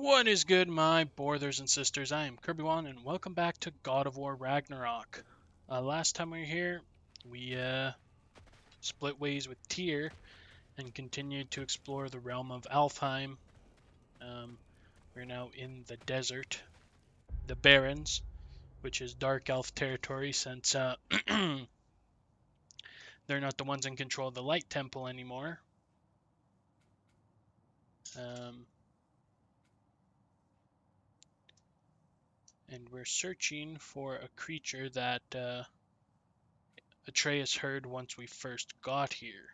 What is good, my brothers and sisters? I am Kirby1, and welcome back to God of War Ragnarok. Last time we were here, we split ways with Tyr and continued to explore the realm of Alfheim. We're now in the desert, the Barrens, which is Dark Elf territory, since they're not the ones in control of the Light Temple anymore. And we're searching for a creature that Atreus heard once we first got here.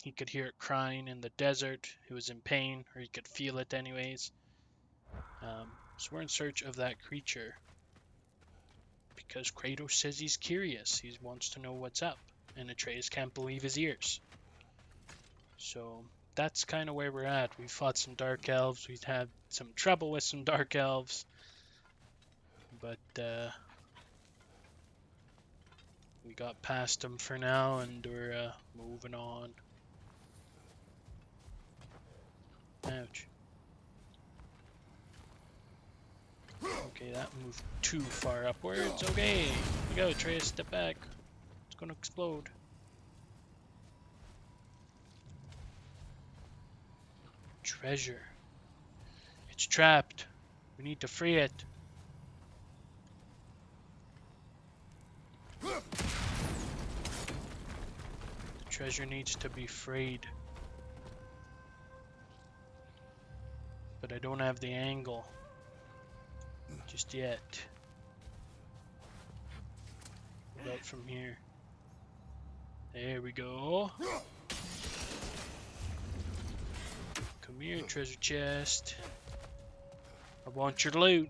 He could hear it crying in the desert. He was in pain, or he could feel it anyways. So we're in search of that creature. Because Kratos says he's curious. He wants to know what's up. And Atreus can't believe his ears. So that's kind of where we're at. We fought some Dark Elves. We've had some trouble with some Dark Elves. But we got past them for now, and we're moving on. Ouch. Okay, that moved too far upwards. Okay, here we go, Atreus, step back. It's gonna explode. Treasure. It's trapped. We need to free it. The treasure needs to be freed. But I don't have the angle just yet. What about from here? There we go. Come here, treasure chest. I want your loot.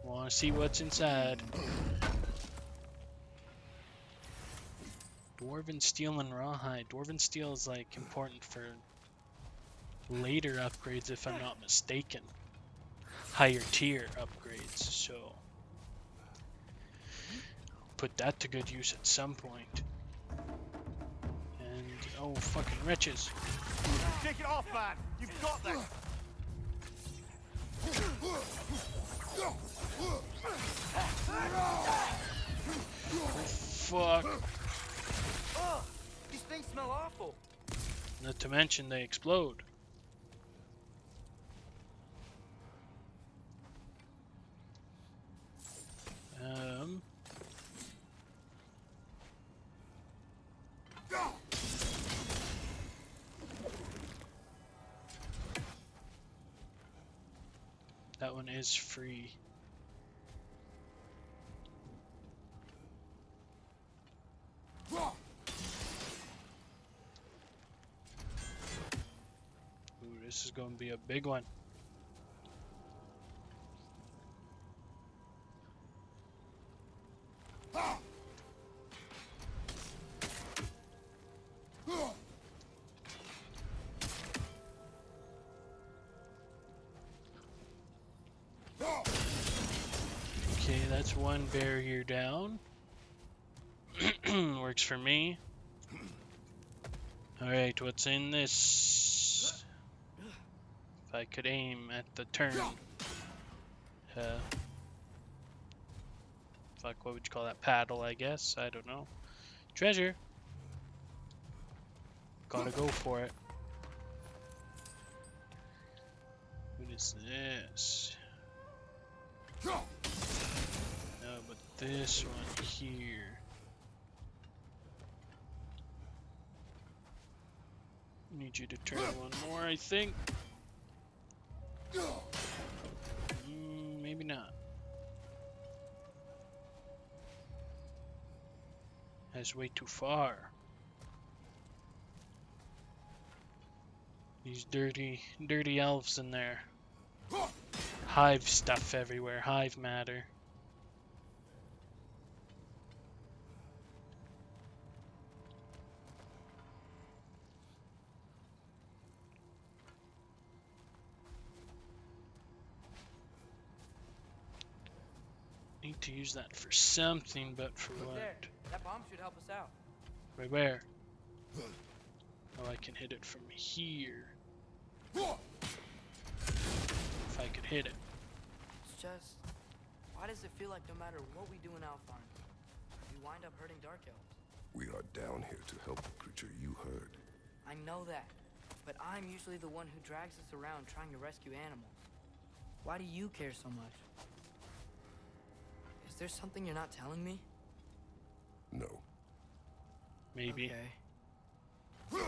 I want to see what's inside. Dwarven steel and rawhide. Dwarven steel is like important for later upgrades, if I'm not mistaken. Higher tier upgrades, so put that to good use at some point. And oh, fucking wretches! Take it off, man! You've got this! Fuck! Oh, these things smell awful. Not to mention they explode. That one is free. Ooh, this is going to be a big one. Okay, that's one barrier down. Works for me. Alright, what's in this? If I could aim at the turn. Fuck, what would you call that? Paddle, I guess? I don't know. Treasure! Gotta go for it. What is this? No, but this one here. Need you to turn one more, I think. Maybe not. That's way too far. These dirty elves in there. Hive stuff everywhere. Hive matter. Need to use that for something, but for what? There, that bomb should help us out. Right where? Oh, I can hit it from here. hit it. It's just, why does it feel like no matter what we do in Alfarn, we wind up hurting Dark Elves? We are down here to help the creature you heard. I know that, but I'm usually the one who drags us around trying to rescue animals. Why do you care so much? Is there something you're not telling me? No. Maybe. Okay.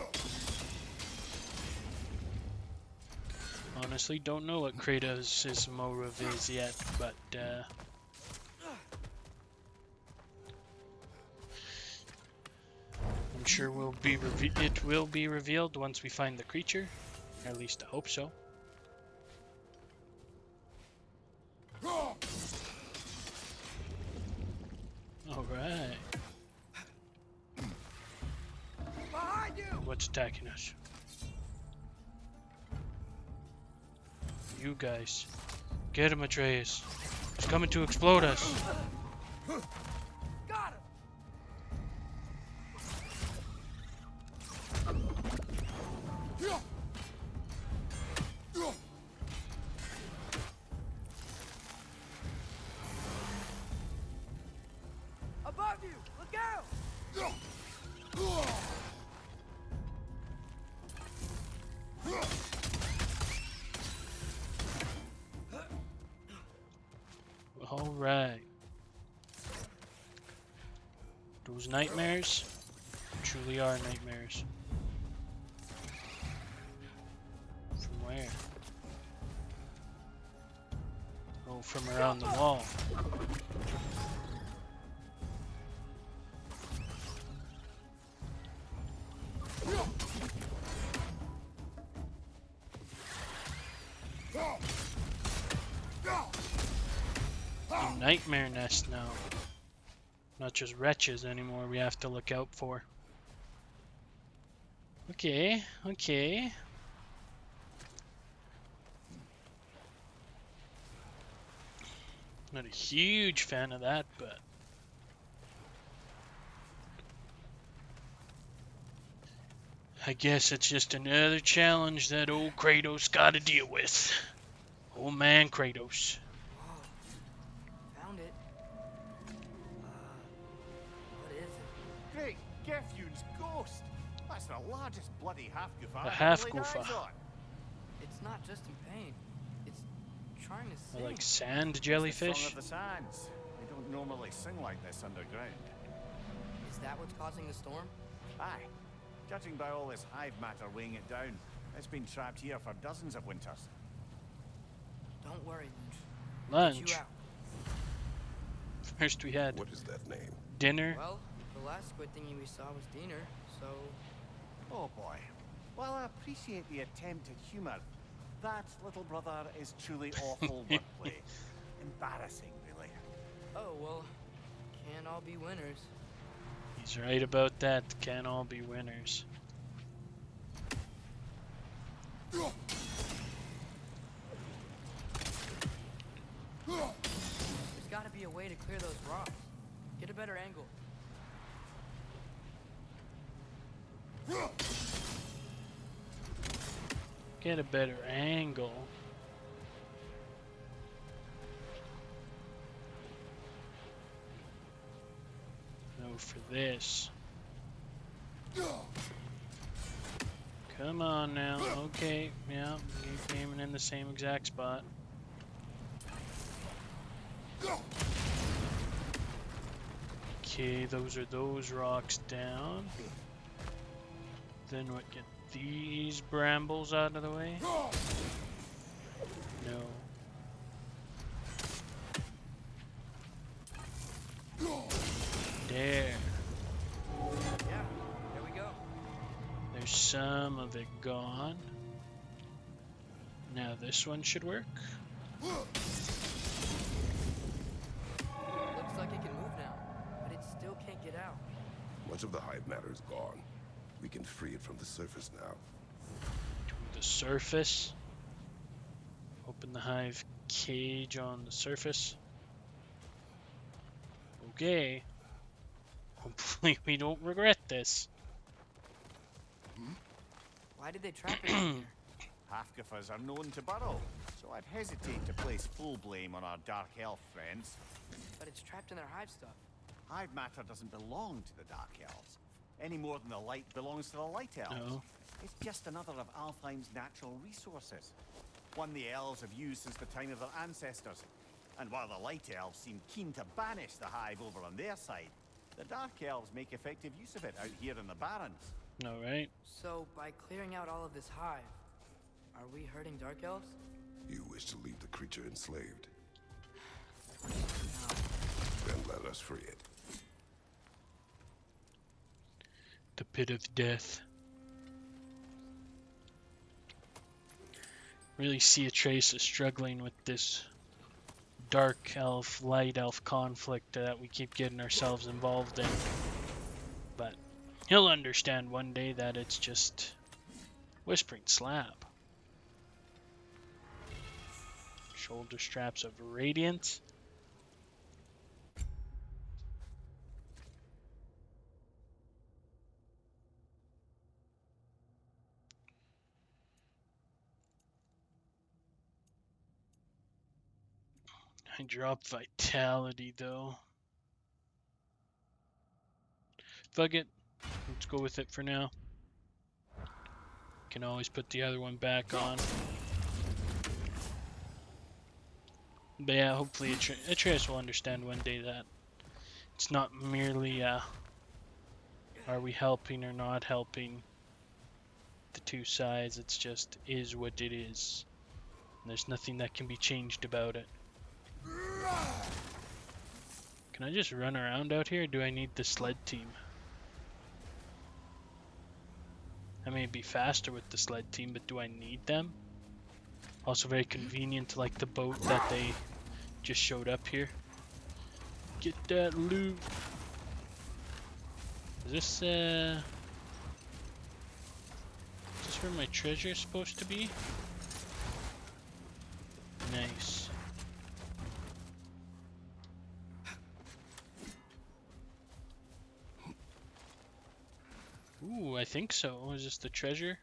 Honestly, don't know what Kratos' motive is yet, but I'm sure it will be revealed once we find the creature. Or at least I hope so. Alright. Behind you! What's attacking us? You guys. Get him, Atreus. He's coming to explode us. Got him! Above you! Look out! Alright. Those nightmares truly are nightmares. From where? Oh, from around the wall. A nightmare nest now. Not just wretches anymore we have to look out for. Okay, okay. Not a huge fan of that, but I guess it's just another challenge that old Kratos gotta deal with. Old man Kratos. Found it. What is it? Great, Gefjun's ghost! That's the largest bloody Hafgufa A I've ever laid Hafgufa. eyes on. It's not just in pain. It's trying to I sing. like sand It's the jellyfish. song of the sands. They don't normally sing like this underground. Is that what's causing the storm? Aye. Judging by all this hive matter weighing it down, it's been trapped here for dozens of winters. Don't worry, Lynch. Lunch. Get you out. First we had What is that name? dinner. Well, the last squid thingy we saw was Diener, so... Oh boy. While I appreciate the attempt at humour, that little brother is truly awful wordplay. Embarrassing, really. Oh, well, can't all be winners. He's right about that. Can't all be winners. There's gotta be a way to clear those rocks. Get a better angle. Get a better angle. No, for this. Come on now. Okay, yeah, keep aiming in the same exact spot. Okay, those are those rocks down. Then what? Get these brambles out of the way? No. There. Yeah, there we go. There's some of it gone. Now this one should work. Looks like it can move now, but it still can't get out. Much of the hive matter is gone. We can free it from the surface now. To the surface. Open the hive cage on the surface. Okay. Hopefully we don't regret this. Why did they trap it in here? Hafgufas are known to burrow, so I'd hesitate to place full blame on our Dark Elf friends. But it's trapped in their hive stuff. Hive matter doesn't belong to the Dark Elves, any more than the light belongs to the Light Elves. Oh. It's just another of Alfheim's natural resources, one the elves have used since the time of their ancestors. And while the Light Elves seem keen to banish the hive over on their side, the Dark Elves make effective use of it out here in the Barrens. Alright. So, by clearing out all of this hive, are we hurting Dark Elves? You wish to leave the creature enslaved? No. Then let us free it. The pit of death. Really see Atreus is struggling with this dark elf, light elf conflict that we keep getting ourselves involved in. But he'll understand one day that it's just Whispering Slap. Shoulder straps of radiance. I dropped vitality though. Fuck it. Let's go with it for now. Can always put the other one back on. But yeah, hopefully Atreus will understand one day that it's not merely are we helping or not helping the two sides. It's just is what it is. And there's nothing that can be changed about it. Can I just run around out here, or do I need the sled team? I may be faster with the sled team, but do I need them? Also very convenient, like the boat that they just showed up here. Get that loot. Is this where my treasure is supposed to be? Nice. Ooh, I think so. Is this the treasure?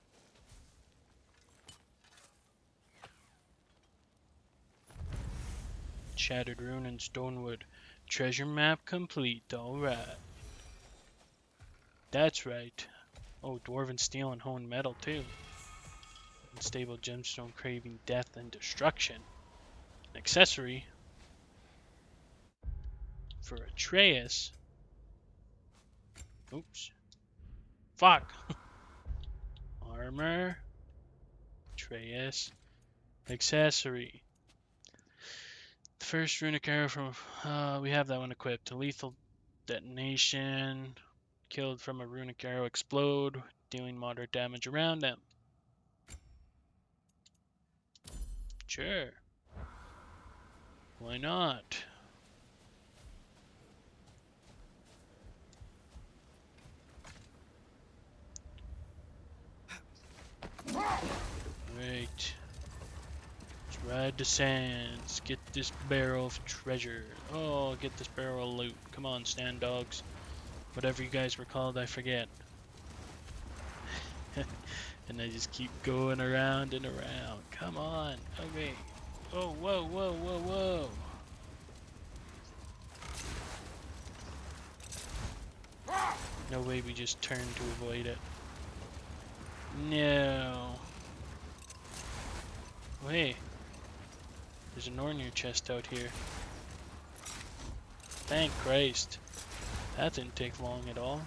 Shattered rune and stonewood. Treasure map complete. Alright. That's right. Oh, dwarven steel and honed metal too. Unstable gemstone craving death and destruction. An accessory for Atreus. Oops. Fuck. Armor. Atreus. Accessory. The first runic arrow from we have that one equipped. A lethal detonation. Killed from a runic arrow explode, dealing moderate damage around them. Sure. Why not? Right. Let's ride the sands. Get this barrel of treasure. Oh, get this barrel of loot. Come on, stand dogs. Whatever you guys were called, I forget. And I just keep going around and around. Come on. Okay. Oh, whoa, whoa, whoa, whoa. No way we just turn to avoid it. No. Oh, hey. There's an ore in your chest out here. Thank Christ. That didn't take long at all.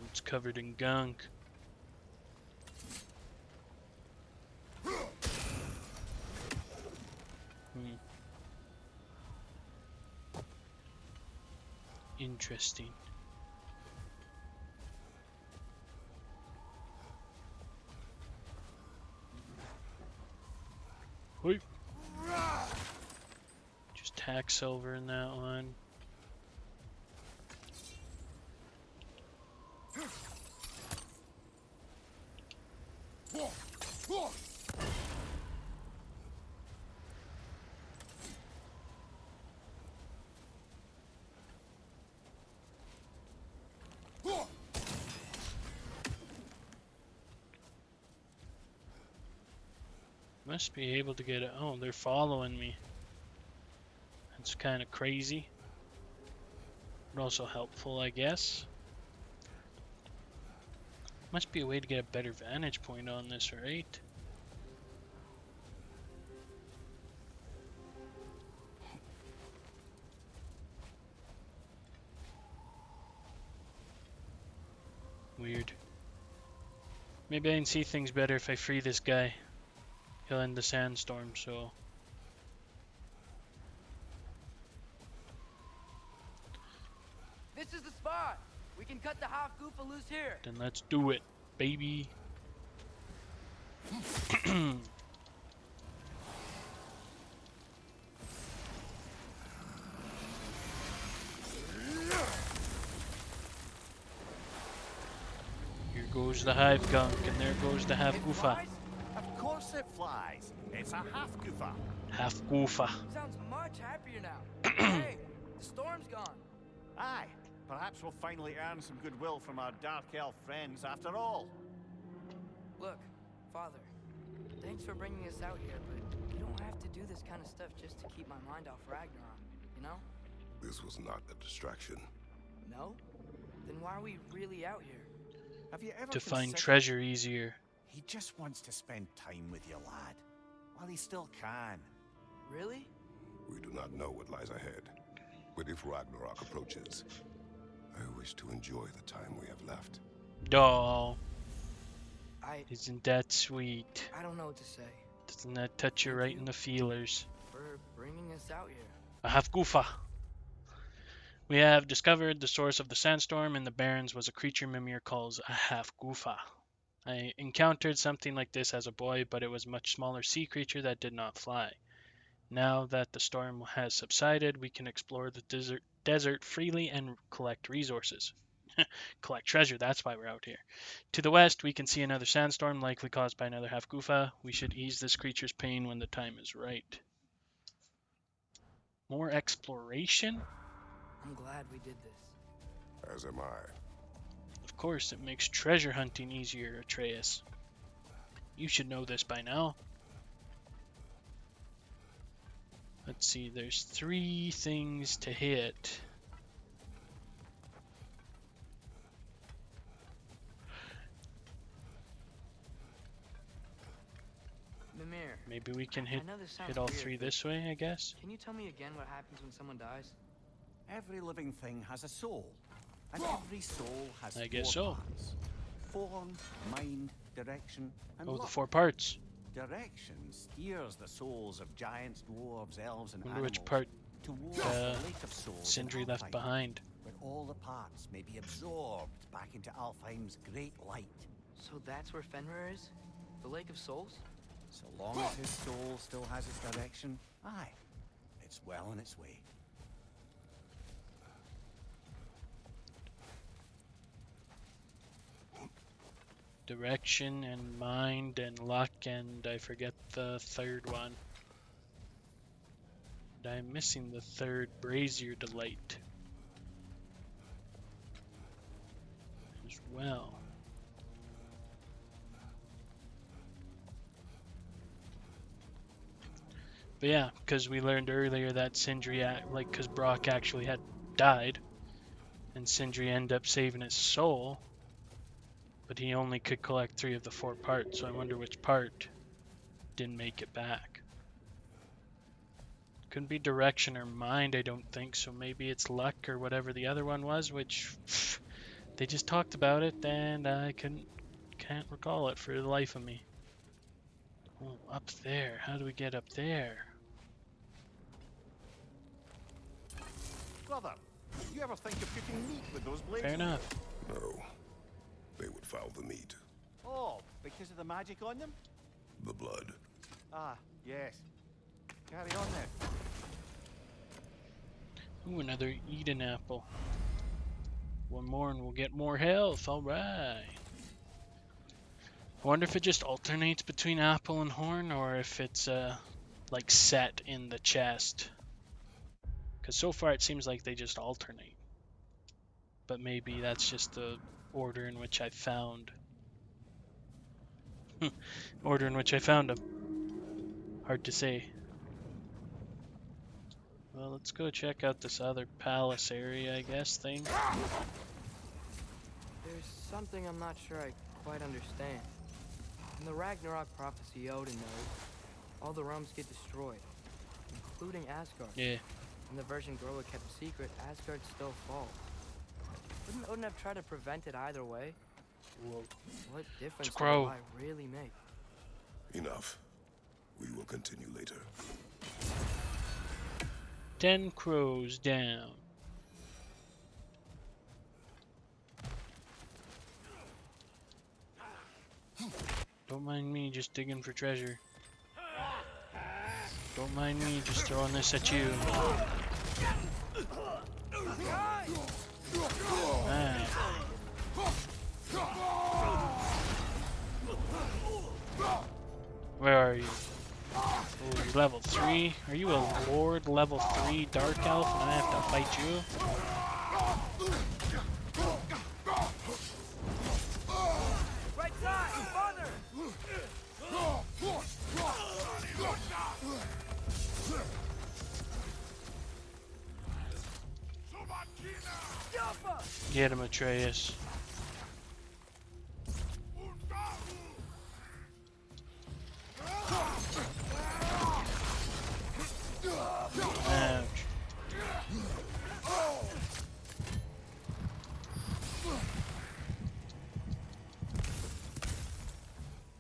It's covered in gunk. Interesting. Wait. Just hack silver in that one. Must be able to get it. Oh, they're following me. That's kind of crazy. But also helpful, I guess. Must be a way to get a better vantage point on this, right? Weird. Maybe I can see things better if I free this guy. He'll end the sandstorm, so... This is the spot. We can cut the Hafgufa loose here. Then let's do it, baby. Here goes the hive gunk, and there goes the It Hafgufa. flies? Of course it flies. It's a Hafgufa. Hafgufa. Sounds much happier now. Hey, the storm's gone. Aye, perhaps we'll finally earn some goodwill from our Dark Elf friends after all. Look, Father, thanks for bringing us out here, but you don't have to do this kind of stuff just to keep my mind off Ragnarok, you know? This was not a distraction. No? Then why are we really out here? Have you ever To find considered- treasure easier. He just wants to spend time with you, lad. While he still can. Really? We do not know what lies ahead. But if Ragnarok approaches, I wish to enjoy the time we have left. Oh, I isn't that sweet? don't know what to say. Doesn't that touch you right in the feelers? For bringing us out here. A Hafgufa. We have discovered the source of the sandstorm in the Barrens was a creature Mimir calls a Hafgufa. I encountered something like this as a boy, but it was a much smaller sea creature that did not fly. Now that the storm has subsided, we can explore the desert freely and collect resources. Collect treasure, that's why we're out here. To the west, we can see another sandstorm, likely caused by another Hafgufa. We should ease this creature's pain when the time is right. More exploration? I'm glad we did this. As am I. Of course, it makes treasure hunting easier, Atreus. You should know this by now. Let's see, there's 3 things to hit. Mimir, Maybe we can hit I know this sounds all weird, 3 but this way, I guess. Can you tell me again what happens when someone dies? Every living thing has a soul. And every soul has I guess 4 so. parts. Form, mind, direction, and Oh, the luck. 4 parts. Direction steers the souls of giants, dwarves, elves, and Wonder animals which part towards the Lake of Souls in Sindri left Alfheim, behind. where all the parts may be absorbed back into Alfheim's great light. So that's where Fenrir is? The Lake of Souls? So long as his soul still has its direction, aye, it's well on its way. Direction and mind and luck, and I forget the 3rd one. And I'm missing the 3rd, Brazier Delight. As well. But yeah, because we learned earlier that Sindri, because Brock actually had died, and Sindri ended up saving his soul, but he only could collect 3 of the 4 parts, so I wonder which part didn't make it back. Couldn't be direction or mind, I don't think, so maybe it's luck or whatever the other one was, which they just talked about it, and I can't recall it for the life of me. Oh, up there. How do we get up there? Brother, you ever think of cooking meat with those blades? Fair enough. No. They would foul the meat. Oh, because of the magic on them? The blood. Ah, yes. Carry on then. Ooh, another Eden apple. One more and we'll get more health. Alright. I wonder if it just alternates between apple and horn, or if it's like set in the chest. Because so far it seems like they just alternate. But maybe that's just the order in which I found. Order in which I found them. Hard to say. Well, let's go check out this other palace area, I guess, thing. There's something I'm not sure I quite understand. In the Ragnarok prophecy Odin knows, all the realms get destroyed, including Asgard. Yeah. In the version Groa kept secret, Asgard still falls. Wouldn't Odin have tried to prevent it either way? Whoa. What difference does Grow. a lie really make? Enough. We will continue later. 10 crows down. Don't mind me just digging for treasure. Don't mind me just throwing this at you. Ah. Where are you? Oh, you're level 3? Are you a lord level 3 Dark Elf and I have to fight you? Right side, father! Get him, Atreus. Ouch.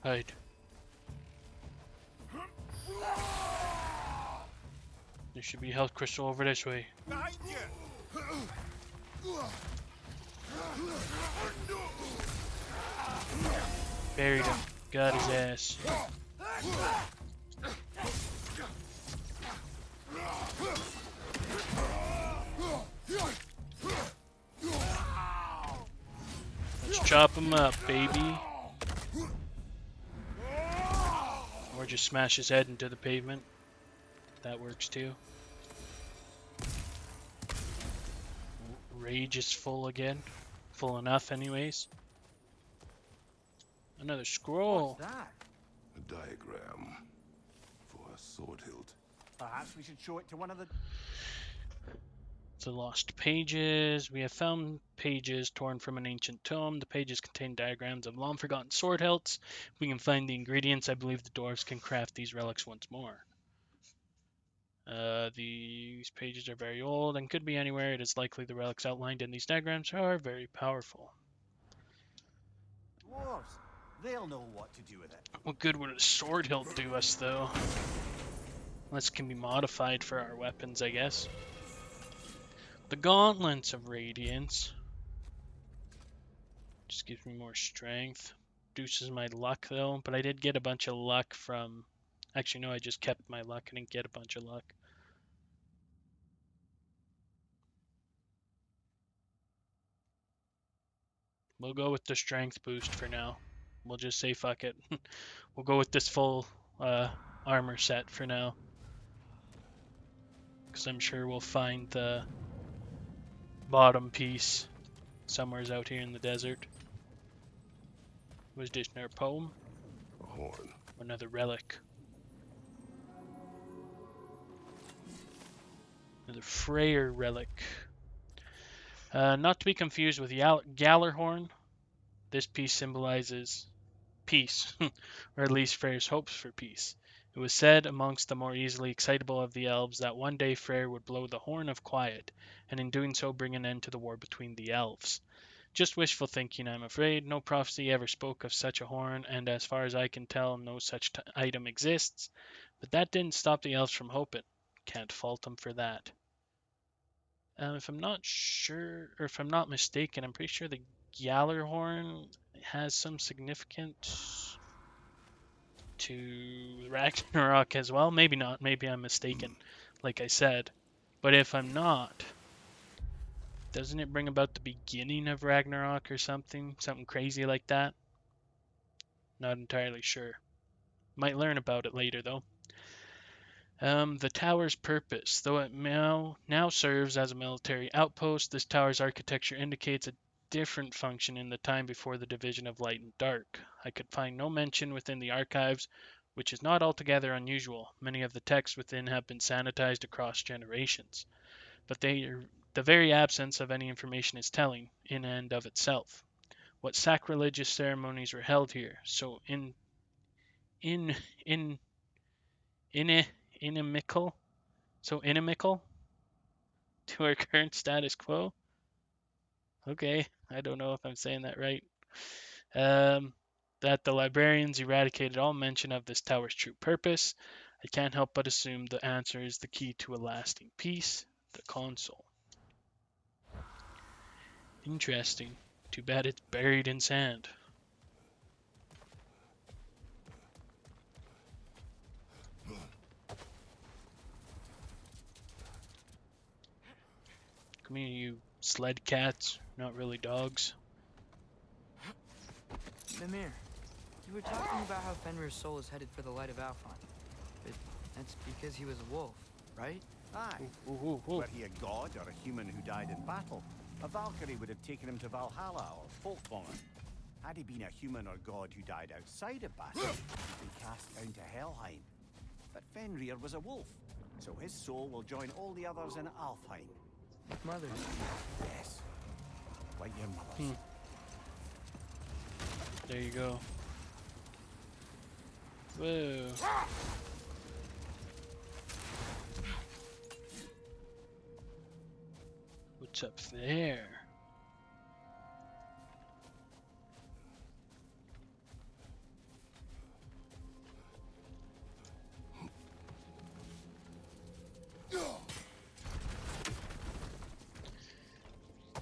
Hide. There should be health crystal over this way. Behind you! Buried him. Got his ass. Let's chop him up, baby. Or just smash his head into the pavement. That works too. Rage is full again. Full enough anyways. Another scroll. What's that? A diagram for a sword hilt. Perhaps we should show it to one of the... The lost pages. We have found pages torn from an ancient tome. The pages contain diagrams of long forgotten sword hilts. If we can find the ingredients, I believe the dwarves can craft these relics once more. These pages are very old and could be anywhere. It is likely the relics outlined in these diagrams are very powerful. Dwarves. They'll know what to do with it. What good would a sword hilt do us, though? Unless it can be modified for our weapons, I guess. The Gauntlets of Radiance. Just gives me more strength. Reduces my luck, though. But I did get a bunch of luck from... Actually, no, I just kept my luck. I didn't get a bunch of luck. We'll go with the strength boost for now. We'll just say fuck it. We'll go with this full armor set for now. Because I'm sure we'll find the bottom piece somewheres out here in the desert. Was this another poem? A horn. Another relic. Another Freyr relic. Not to be confused with Gallarhorn. This piece symbolizes peace, or at least Freyr's hopes for peace. It was said amongst the more easily excitable of the elves that one day Freyr would blow the horn of quiet, and in doing so bring an end to the war between the elves. Just wishful thinking, I'm afraid. No prophecy ever spoke of such a horn, and as far as I can tell, no such item exists. But that didn't stop the elves from hoping. Can't fault them for that. If I'm not sure, or if I'm not mistaken, I'm pretty sure the Gjallarhorn has some significance to Ragnarok as well. Maybe not. Maybe I'm mistaken, like I said. But if I'm not, doesn't it bring about the beginning of Ragnarok or something? Something crazy like that? Not entirely sure. Might learn about it later, though. The tower's purpose. Though it now serves as a military outpost, this tower's architecture indicates a different function in the time before the division of light and dark. I could find no mention within the archives which is not altogether unusual. Many of the texts within have been sanitized across generations, but the very absence of any information is telling in and of itself. What sacrilegious ceremonies were held here, so in in inimical, so inimical to our current status quo? Okay, I don't know if I'm saying that right. That the librarians eradicated all mention of this tower's true purpose. I can't help but assume the answer is the key to a lasting peace, the console. Interesting. Too bad it's buried in sand. Come here, you sled cats. Not really dogs. Mimir, you were talking about how Fenrir's soul is headed for the light of Alfheim. But that's because he was a wolf, right? Aye. Ooh. Were he a god or a human who died in battle, a Valkyrie would have taken him to Valhalla or Folkvangr. Had he been a human or god who died outside of battle, he'd been cast down to Helheim. But Fenrir was a wolf, so his soul will join all the others in Alfheim. Mother. Yes, like your mother's. There you go. Whoa. What's up there?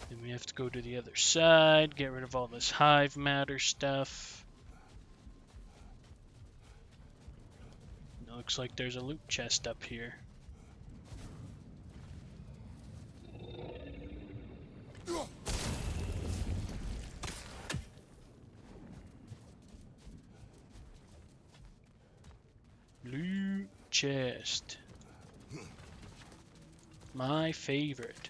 Then we have to go to the other side, get rid of all this hive matter stuff. It looks like there's a loot chest up here. Loot chest. My favorite.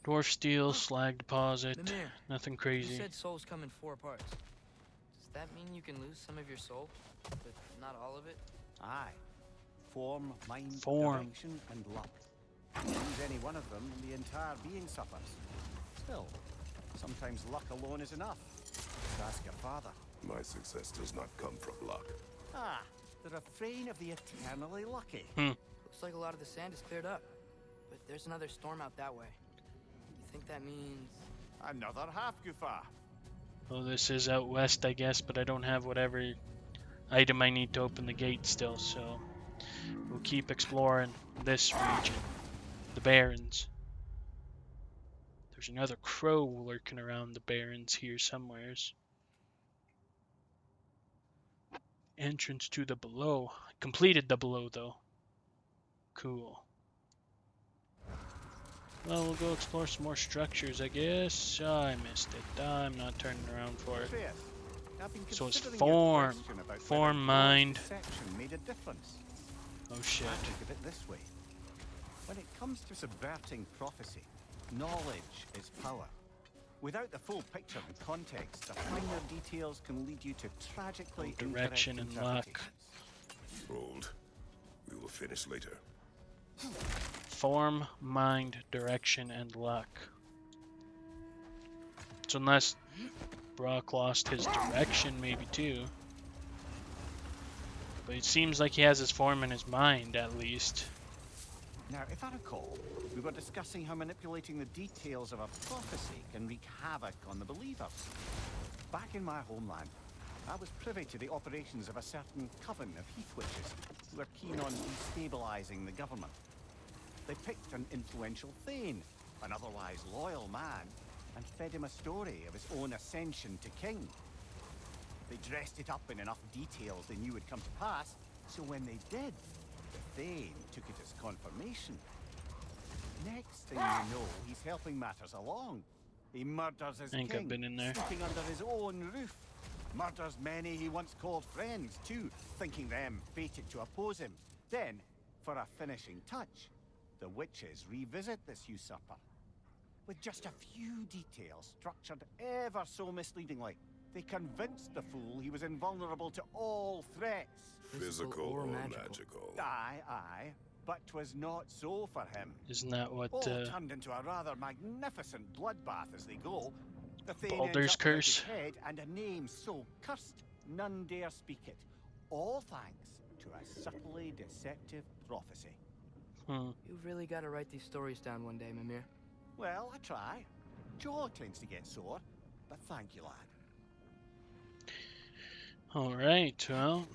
Dwarf steel, slag deposit. Mimir, Nothing you crazy. said souls come in 4 parts. Does that mean you can lose some of your soul, but not all of it? Aye. Form, mind, Form. direction, and luck. Lose any one of them, and the entire being suffers. Still, sometimes luck alone is enough. Just ask your father. My success does not come from luck. Ah, the refrain of the eternally lucky. Looks like a lot of the sand is cleared up, but there's another storm out that way. You think that means... Another Hafgufa. Well, this is out west, I guess, but I don't have whatever item I need to open the gate still, so we'll keep exploring this region. The Barrens. There's another crow lurking around the Barrens here somewheres. Entrance to the below. Completed the below, though. Cool. Well, we'll go explore some more structures, I guess. I missed it. I'm not turning around for it. Atreus, I've been So it's considering form. your question about Form whether mind. deception made a difference. Oh shit. I think of it this way. When it comes to subverting prophecy, knowledge is power. Without the full picture and context, the finer details can lead you to tragically Direction incorrect and luck. interpretations. Hold. We will finish later. Form, mind, direction, and luck. So unless Brock lost his direction, maybe too. But it seems like he has his form in his mind, at least. Now, if I recall, we were discussing how manipulating the details of a prophecy can wreak havoc on the believers. Back in my homeland, I was privy to the operations of a certain coven of heath witches who were keen on destabilizing the government. They picked an influential thane, an otherwise loyal man, and fed him a story of his own ascension to king. They dressed it up in enough details they knew would come to pass, so when they did, the thane took it as confirmation. Next thing you know, he's helping matters along. He murders his I think king, I've been in there. sleeping under his own roof. Murders many he once called friends, too, thinking them fated to oppose him. Then, for a finishing touch, the witches revisit this usurper. with just a few details structured ever so misleadingly. They convinced the fool he was invulnerable to all threats. Physical or magical? Aye. But 'twas not so for him. Isn't that what All turned into a rather magnificent bloodbath as they go. The thing ends Baldur's up without his Curse? head and a name so cursed none dare speak it. All thanks to a subtly deceptive prophecy. You've really got to write these stories down one day, Mimir. Well, I try. Jaw tends to get sore, but thank you, lad. Alright, well.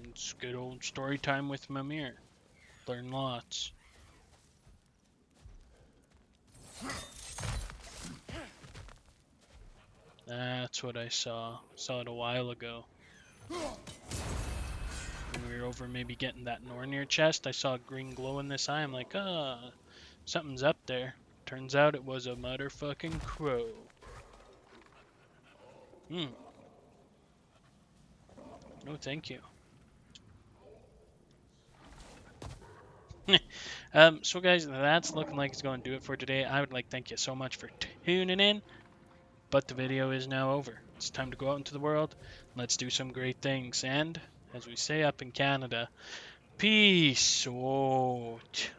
It's good old story time with Mimir. Learn lots. That's what I saw. Saw it a while ago. When we were over maybe getting that Nornir chest, I saw a green glow in this eye. I'm like, something's up there. Turns out it was a motherfucking crow. No, thank you. So guys, that's looking like it's going to do it for today. I would like to thank you so much for tuning in. But the video is now over. It's time to go out into the world. Let's do some great things. And, as we say up in Canada, peace out.